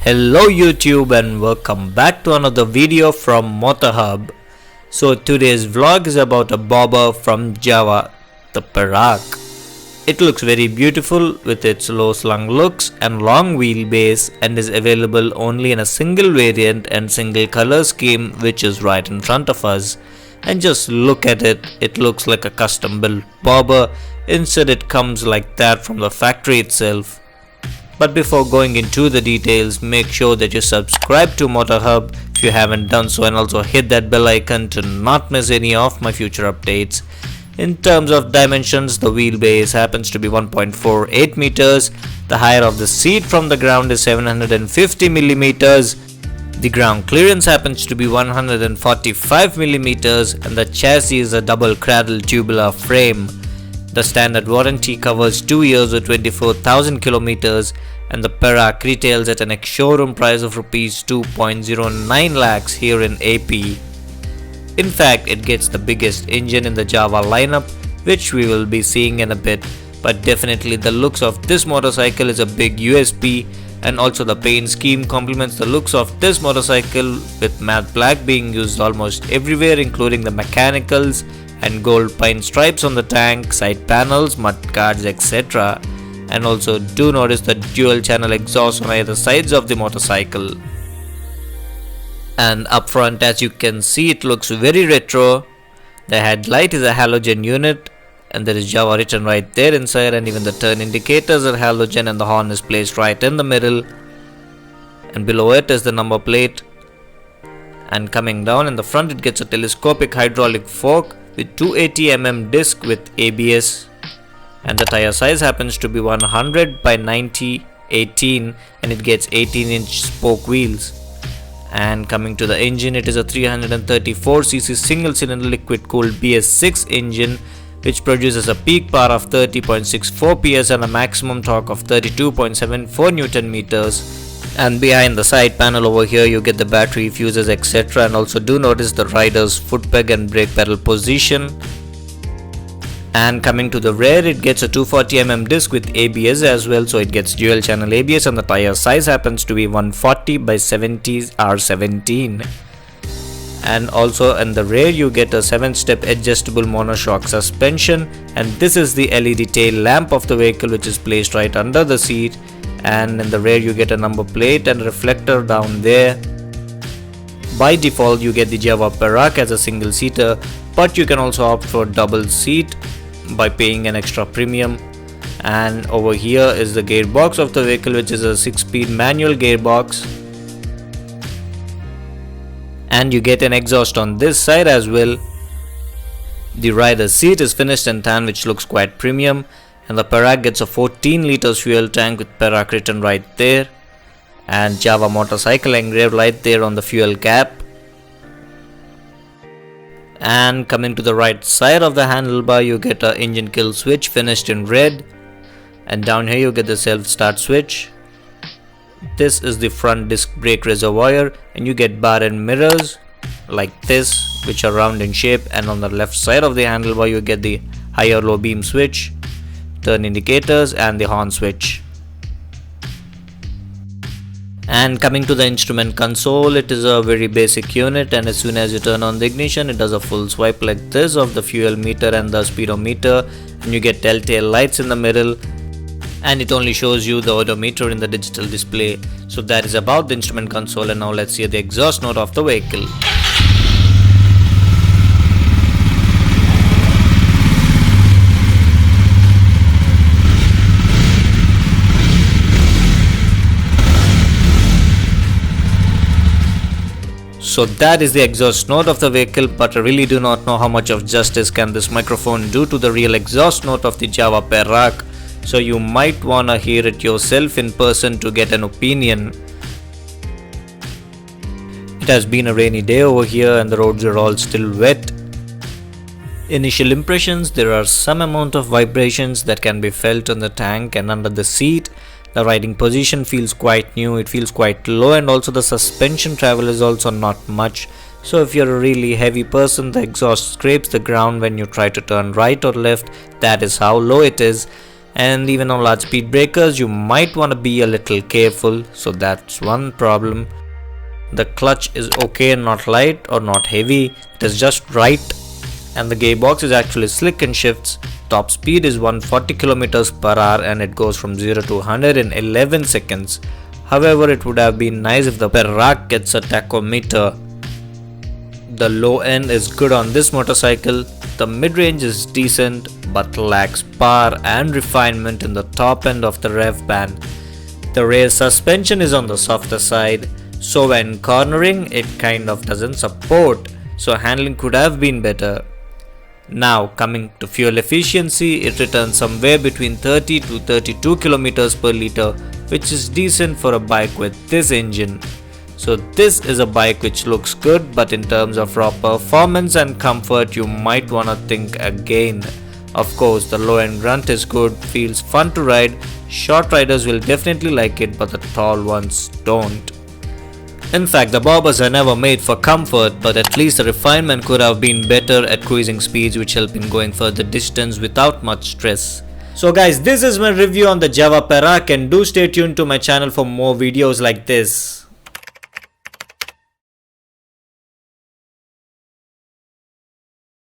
Hello YouTube and welcome back to another video from MotorHub. So today's vlog is about a bobber from Jawa, the Perak. It looks very beautiful with its low slung looks and long wheelbase and is available only in a single variant and single color scheme, which is right in front of us. And just look at it, it looks like a custom built bobber. Instead it comes like that from the factory itself. But before going into the details, make sure that you subscribe to MotorHub if you haven't done so, and also hit that bell icon to not miss any of my future updates. In terms of dimensions, the wheelbase happens to be 1.48 meters. The height of the seat from the ground is 750 millimeters. The ground clearance happens to be 145 millimeters, and the chassis is a double cradle tubular frame. The standard warranty covers 2 years with 24,000 kilometers, and the Perak retails at an ex-showroom price of Rs 2.09 lakhs here in AP. In fact, it gets the biggest engine in the Jawa lineup, which we will be seeing in a bit, but definitely the looks of this motorcycle is a big USP, and also the paint scheme complements the looks of this motorcycle, with matte black being used almost everywhere, including the mechanicals, and gold pine stripes on the tank, side panels, mud guards, etc. And also do notice the dual channel exhaust on either sides of the motorcycle. And up front, as you can see, it looks very retro. The headlight is a halogen unit, and there is Java written right there inside, and even the turn indicators are halogen, and the horn is placed right in the middle, and below it is the number plate. And coming down in the front, it gets a telescopic hydraulic fork with 280mm disc with ABS, and the tire size happens to be 100 by 90 18, and it gets 18-inch spoke wheels. And coming to the engine, it is a 334cc single cylinder liquid cooled BS6 engine, which produces a peak power of 30.64 PS and a maximum torque of 32.74 Newton meters. And behind the side panel over here, you get the battery, fuses, etc. And also do notice the rider's foot peg and brake pedal position. And coming to the rear, it gets a 240mm disc with ABS as well, so it gets dual channel ABS, and the tire size happens to be 140 by 70 R17. And also in the rear, you get a 7-step adjustable monoshock suspension, and this is the LED tail lamp of the vehicle, which is placed right under the seat. And in the rear, you get a number plate and reflector down there. By default, you get the Jawa Perak as a single seater, but you can also opt for double seat by paying an extra premium. And over here is the gearbox of the vehicle, which is a 6-speed manual gearbox. And you get an exhaust on this side as well. The rider's seat is finished in tan, which looks quite premium. And the Perak gets a 14 liters fuel tank with Perak written right there, and Jawa motorcycle engraved right there on the fuel cap. And coming to the right side of the handlebar, you get a engine kill switch finished in red, and down here you get the self start switch. This is the front disc brake reservoir, and you get bar and mirrors like this, which are round in shape. And on the left side of the handlebar, you get the higher low beam switch, turn indicators, and the horn switch. And coming to the instrument console, it is a very basic unit, and as soon as you turn on the ignition, it does a full swipe like this of the fuel meter and the speedometer, and you get telltale lights in the middle, and it only shows you the odometer in the digital display. So that is about the instrument console, and now let's hear the exhaust note of the vehicle. So that is the exhaust note of the vehicle, but I really do not know how much of justice can this microphone do to the real exhaust note of the Jawa Perak. So you might wanna hear it yourself in person to get an opinion. It has been a rainy day over here, and the roads are all still wet. Initial impressions, there are some amount of vibrations that can be felt on the tank and under the seat. The riding position feels quite new, it feels quite low, and also the suspension travel is also not much. So if you're a really heavy person, the exhaust scrapes the ground when you try to turn right or left. That is how low it is. and even on large speed breakers you might want to be a little careful, so that's one problem. The clutch is okay, not light or not heavy, it is just right, and the gearbox is actually slick and shifts. Top speed is 140 km per hour and it goes from 0 to 100 in 11 seconds. However, it would have been nice if the Perak gets a tachometer. The low end is good on this motorcycle, the mid-range is decent but lacks power and refinement in the top end of the rev band. The rear suspension is on the softer side, so when cornering it kind of doesn't support, so handling could have been better. Now coming to fuel efficiency, it returns somewhere between 30 to 32 km per liter, which is decent for a bike with this engine. So this is a bike which looks good, but in terms of raw performance and comfort you might wanna think again. Of course the low end grunt is good, feels fun to ride, short riders will definitely like it but the tall ones don't. In fact, the bobbers are never made for comfort, but at least the refinement could have been better at cruising speeds, which help in going further distance without much stress. So guys, this is my review on the Jawa Perak, and do stay tuned to my channel for more videos like this.